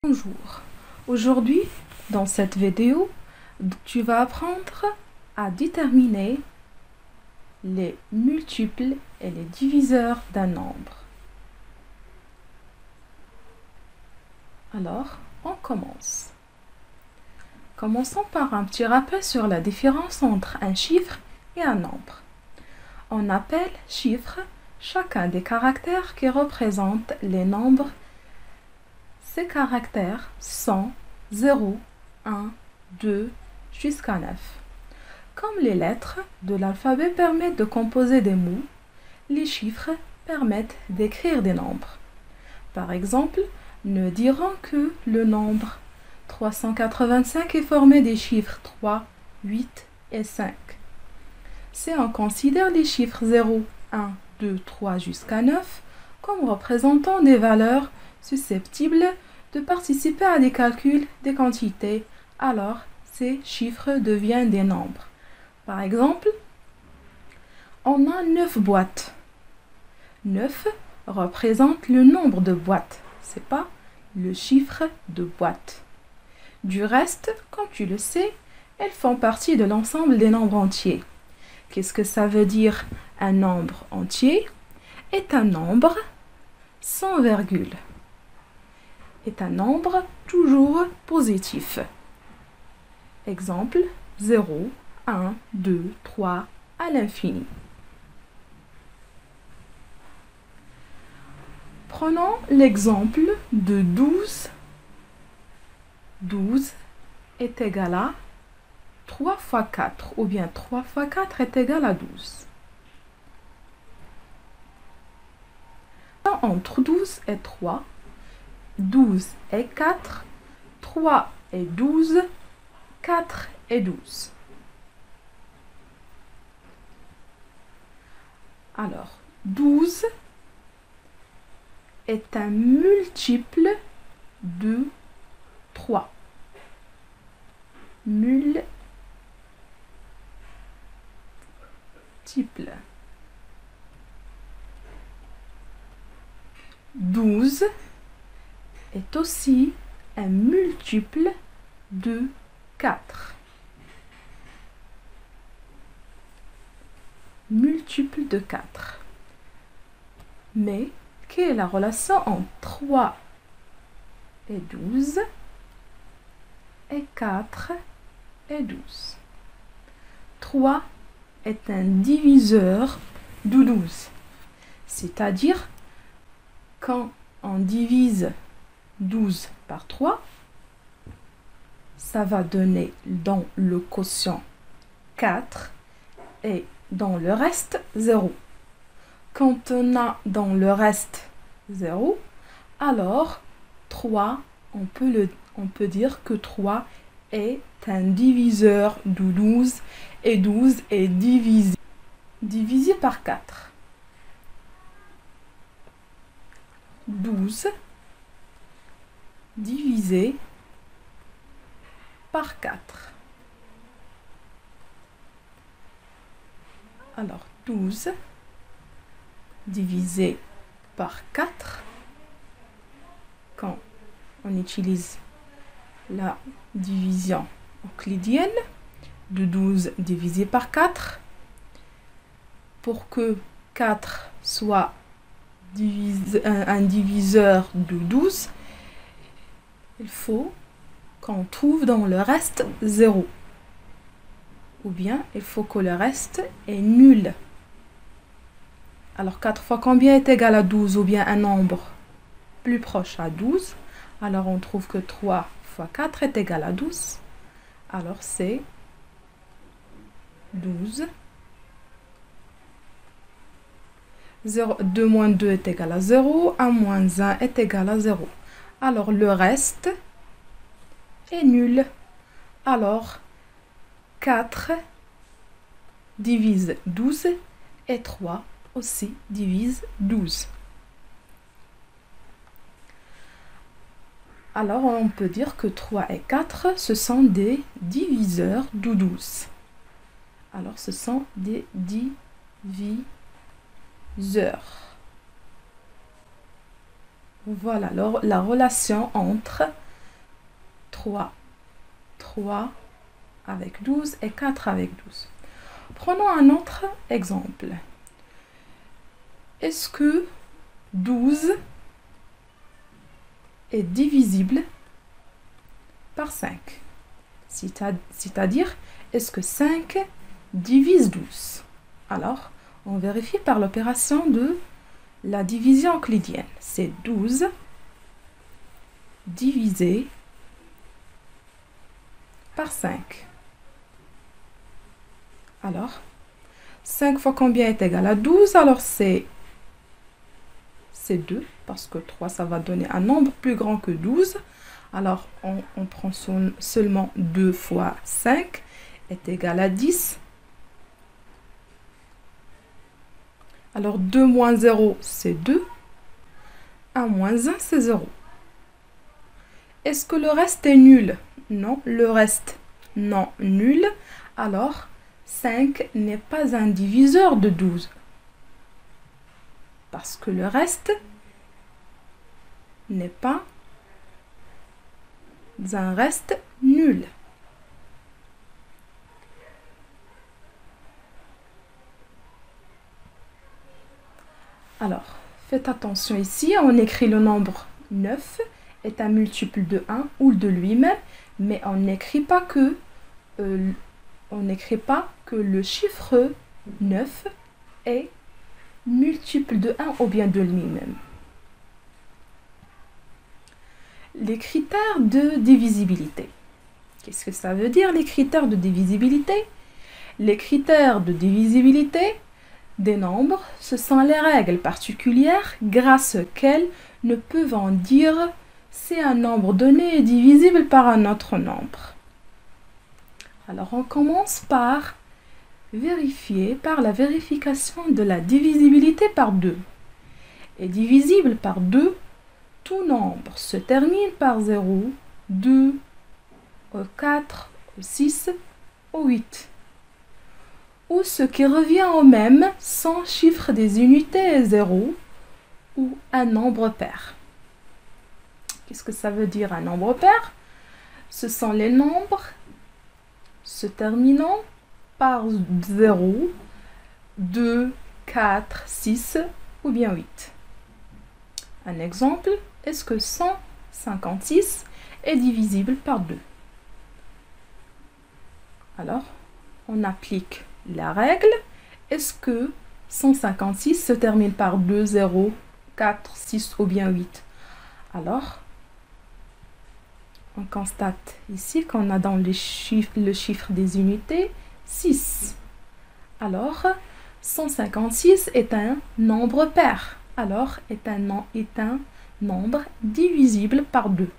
Bonjour, aujourd'hui dans cette vidéo, tu vas apprendre à déterminer les multiples et les diviseurs d'un nombre. Alors, on commence. Commençons par un petit rappel sur la différence entre un chiffre et un nombre. On appelle chiffre chacun des caractères qui représentent les nombres. Ces caractères sont 0, 1, 2 jusqu'à 9. Comme les lettres de l'alphabet permettent de composer des mots, les chiffres permettent d'écrire des nombres. Par exemple, nous dirons que le nombre 385 est formé des chiffres 3, 8 et 5. Si on considère les chiffres 0, 1, 2, 3 jusqu'à 9 comme représentant des valeurs susceptibles de participer à des calculs des quantités, alors ces chiffres deviennent des nombres. Par exemple, on a 9 boîtes. 9 représente le nombre de boîtes, c'est pas le chiffre de boîte. Du reste, comme tu le sais, elles font partie de l'ensemble des nombres entiers. Qu'est-ce que ça veut dire un nombre entier? Est un nombre sans virgule. Est un nombre toujours positif. Exemple, 0, 1, 2, 3 à l'infini. Prenons l'exemple de 12. 12 est égal à 3 fois 4, ou bien 3 fois 4 est égal à 12. Entre 12 et 3, 12 et 4, 3 et 12, 4 et 12. Alors, 12 est un multiple de 3. Multiple. 12 est aussi un multiple de 4. Multiple de 4. Mais, quelle est la relation entre 3 et 12 et 4 et 12? 3 est un diviseur de 12. C'est-à-dire, quand on divise 12 par 3, ça va donner dans le quotient 4 et dans le reste 0. Quand on a dans le reste 0, alors 3, on peut dire que 3 est un diviseur de 12 et 12 est divisé par 4. 12 divisé par 4. Alors, 12 divisé par 4, quand on utilise la division euclidienne, de 12 divisé par 4, pour que 4 soit un diviseur de 12, il faut qu'on trouve dans le reste 0. Ou bien, il faut que le reste est nul. Alors, 4 fois combien est égal à 12? Ou bien un nombre plus proche à 12. Alors, on trouve que 3 fois 4 est égal à 12. Alors, c'est 12. 2 moins 2 est égal à 0. 1 moins 1 est égal à 0. Alors, le reste est nul. Alors, 4 divise 12 et 3 aussi divise 12. Alors, on peut dire que 3 et 4, ce sont des diviseurs de 12. Alors, ce sont des diviseurs. Voilà alors la relation entre 3. 3 avec 12 et 4 avec 12. Prenons un autre exemple. Est-ce que 12 est divisible par 5? C'est-à-dire, est-ce que 5 divise 12? Alors, on vérifie par l'opération de la division euclidienne. C'est 12 divisé par 5. Alors, 5 fois combien est égal à 12? Alors, c'est 2, parce que 3, ça va donner un nombre plus grand que 12. Alors, on prend seulement 2 fois 5 est égal à 10. Alors, 2 moins 0, c'est 2. 1 moins 1, c'est 0. Est-ce que le reste est nul? Non, le reste non nul. Alors, 5 n'est pas un diviseur de 12. Parce que le reste n'est pas un reste nul. Alors, faites attention ici, on écrit le nombre 9 est un multiple de 1 ou de lui-même, mais on n'écrit pas que le chiffre 9 est multiple de 1 ou bien de lui-même. Les critères de divisibilité. Qu'est-ce que ça veut dire, les critères de divisibilité? Les critères de divisibilité des nombres, ce sont les règles particulières grâce auxquelles nous pouvons dire si un nombre donné est divisible par un autre nombre. Alors, on commence par vérifier par la vérification de la divisibilité par 2. Et divisible par 2, tout nombre se termine par 0, 2, 4, 6 ou 8. Ou ce qui revient au même sans chiffre des unités est 0 ou un nombre pair. Qu'est-ce que ça veut dire un nombre pair? Ce sont les nombres se terminant par 0, 2, 4, 6 ou bien 8. Un exemple, est-ce que 156 est divisible par 2? Alors, on applique la règle. Est-ce que 156 se termine par 2, 0, 4, 6 ou bien 8? Alors, on constate ici qu'on a dans le chiffre des unités 6. Alors, 156 est un nombre pair. Alors, est un nombre divisible par 2.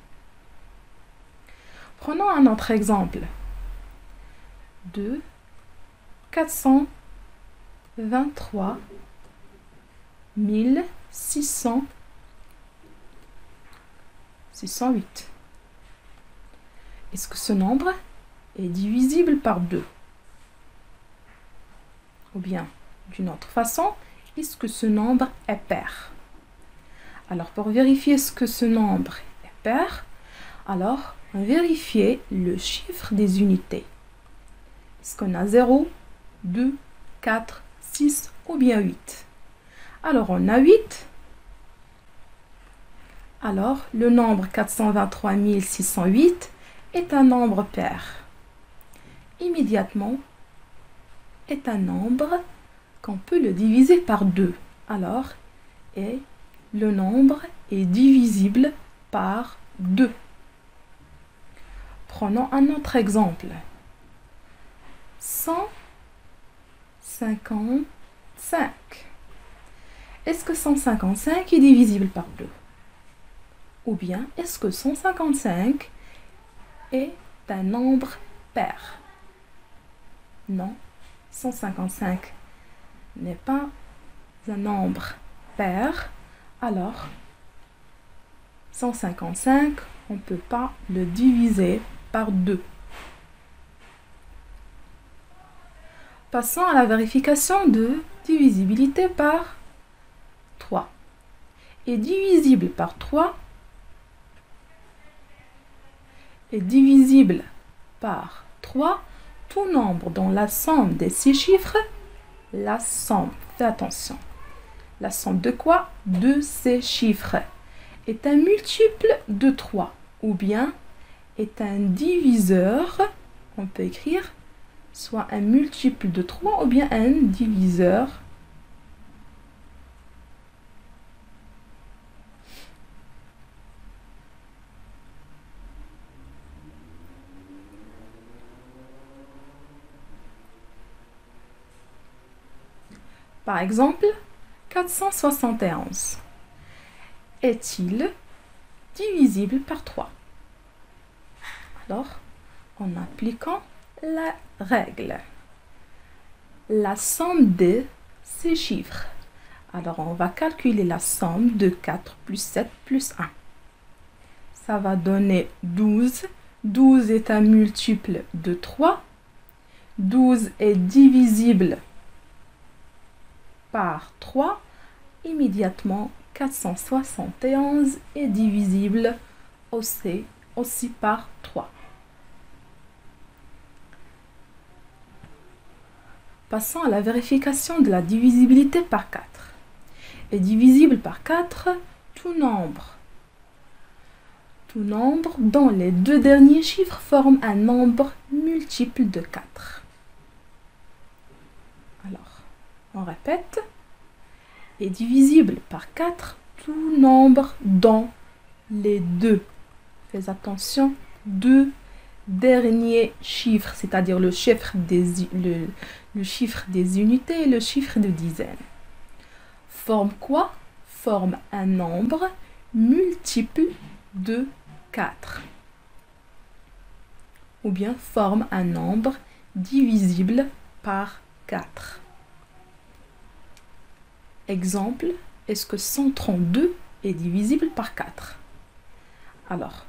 Prenons un autre exemple. 2, 423 608. Est-ce que ce nombre est divisible par 2? Ou bien, d'une autre façon, est-ce que ce nombre est pair? Alors, pour vérifier ce que ce nombre est pair, alors, on vérifie le chiffre des unités. Est-ce qu'on a 0, 2, 4, 6 ou bien 8? Alors, on a 8. Alors, le nombre 423 608 est un nombre pair. Immédiatement, est un nombre qu'on peut le diviser par 2. Alors, et le nombre est divisible par 2. Prenons un autre exemple. 155. Est-ce que 155 est divisible par 2? Ou bien, est-ce que 155 est un nombre pair? Non, 155 n'est pas un nombre pair. Alors, 155, on ne peut pas le diviser par 2. Passons à la vérification de divisibilité par 3. Et divisible par 3 est divisible par 3, tout nombre dont la somme des 6 chiffres, la somme, fais attention, la somme de quoi? De ces chiffres est un multiple de 3 ou bien est un diviseur, on peut écrire soit un multiple de 3 ou bien un diviseur. Par exemple, 471 est-il divisible par 3? Alors, en appliquant la règle, la somme de ces chiffres. Alors, on va calculer la somme de 4 plus 7 plus 1. Ça va donner 12. 12 est un multiple de 3. 12 est divisible par 3. Immédiatement, 471 est divisible aussi par 3. Passons à la vérification de la divisibilité par 4. Est divisible par 4 tout nombre dont les deux derniers chiffres forment un nombre multiple de 4. Alors, on répète. Est divisible par 4 tout nombre dont les deux, fais attention, deux derniers chiffres, c'est-à-dire le chiffre des unités et le chiffre de dizaines. Forme quoi? Forme un nombre multiple de 4. Ou bien forme un nombre divisible par 4. Exemple, est-ce que 132 est divisible par 4? Alors,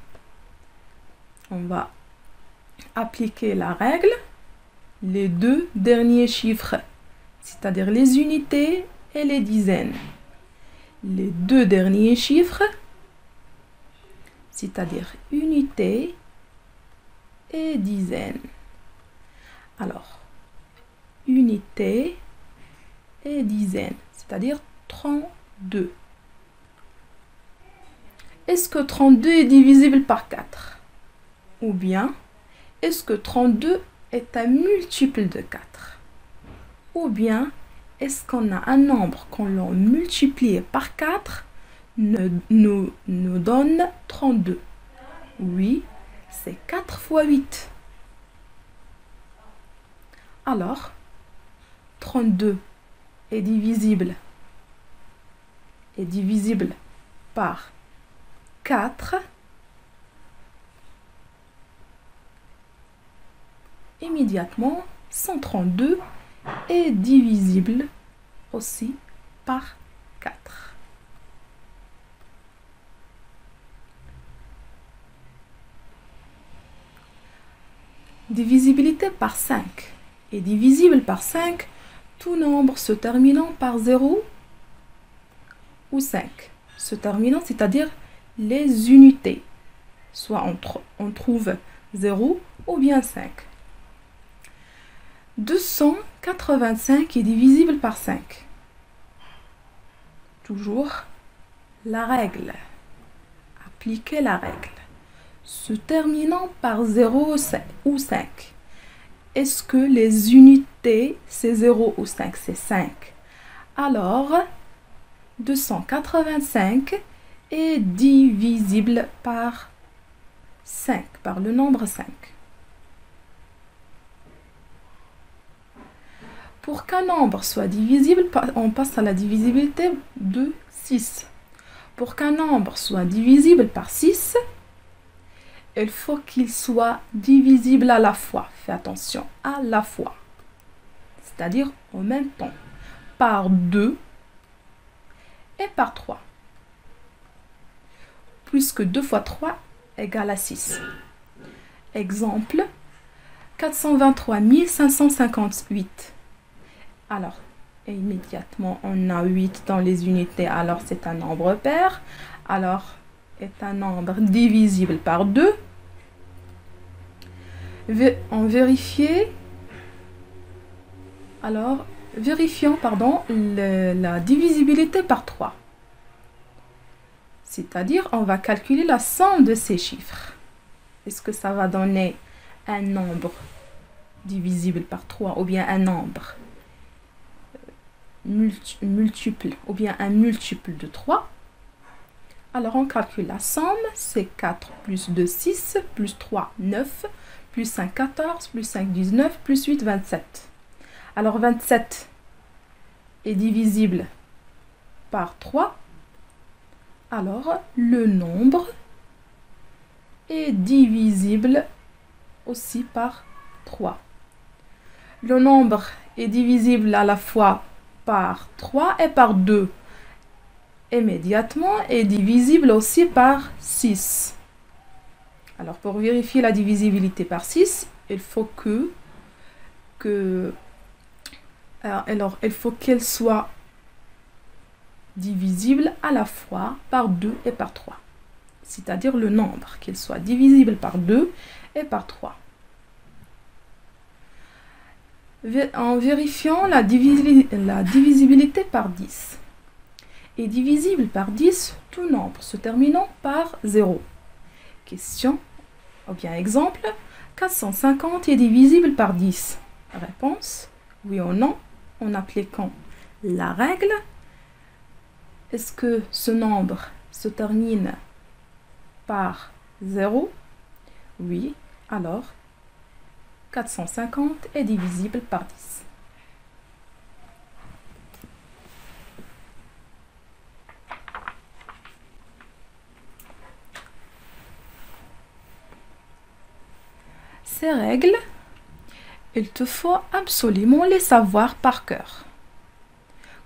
on va appliquer la règle. Les deux derniers chiffres, c'est-à-dire les unités et les dizaines. Les deux derniers chiffres, c'est-à-dire unités et dizaines. Alors, unité et dizaines, c'est-à-dire 32. Est-ce que 32 est divisible par 4? Ou bien, est-ce que 32 est un multiple de 4? Ou bien, est-ce qu'on a un nombre qu'on l'a multiplié par 4 nous donne 32? Oui, c'est 4 fois 8. Alors, 32 est divisible par 4. Immédiatement, 132 est divisible aussi par 4. Divisibilité par 5 est divisible par 5 tout nombre se terminant par 0 ou 5. Se terminant, c'est-à-dire les unités. Soit on trouve 0 ou bien 5. 285 est divisible par 5. Toujours la règle. Appliquez la règle. Se terminant par 0 ou 5. Est-ce que les unités, c'est 0 ou 5? C'est 5. Alors, 285 est divisible par 5, par le nombre 5. Pour qu'un nombre soit divisible, on passe à la divisibilité de 6. Pour qu'un nombre soit divisible par 6, il faut qu'il soit divisible à la fois. Fais attention, à la fois. C'est-à-dire en même temps. Par 2 et par 3. Puisque 2 fois 3 égale à 6. Exemple, 423 558. Alors, immédiatement, on a 8 dans les unités, alors c'est un nombre pair. Alors, est un nombre divisible par 2. On vérifiait, vérifions la divisibilité par 3. C'est-à-dire, on va calculer la somme de ces chiffres. Est-ce que ça va donner un nombre divisible par 3 ou bien un nombre multiple ou bien un multiple de 3? Alors, on calcule la somme. C'est 4 plus 2, 6, plus 3, 9, plus 5, 14, plus 5, 19, plus 8, 27. Alors, 27 est divisible par 3. Alors, le nombre est divisible aussi par 3. Le nombre est divisible à la fois par 3 et par 2. Immédiatement est divisible aussi par 6. Alors, pour vérifier la divisibilité par 6, il faut qu'elle soit divisible à la fois par 2 et par 3. C'est-à-dire le nombre, qu'il soit divisible par 2 et par 3. En vérifiant la divisibilité par 10. Est divisible par 10 tout nombre se terminant par 0. Question, ou bien exemple, 450 est divisible par 10. Réponse, oui ou non, en appliquant la règle. Est-ce que ce nombre se termine par 0? Oui, alors 450 est divisible par 10. Ces règles, il te faut absolument les savoir par cœur.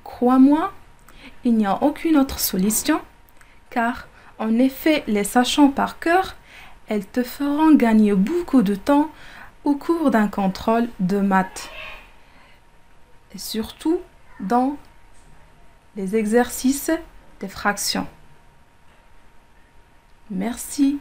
Crois-moi, il n'y a aucune autre solution, car en effet, les sachant par cœur, elles te feront gagner beaucoup de temps au cours d'un contrôle de maths. Et surtout dans les exercices des fractions. Merci.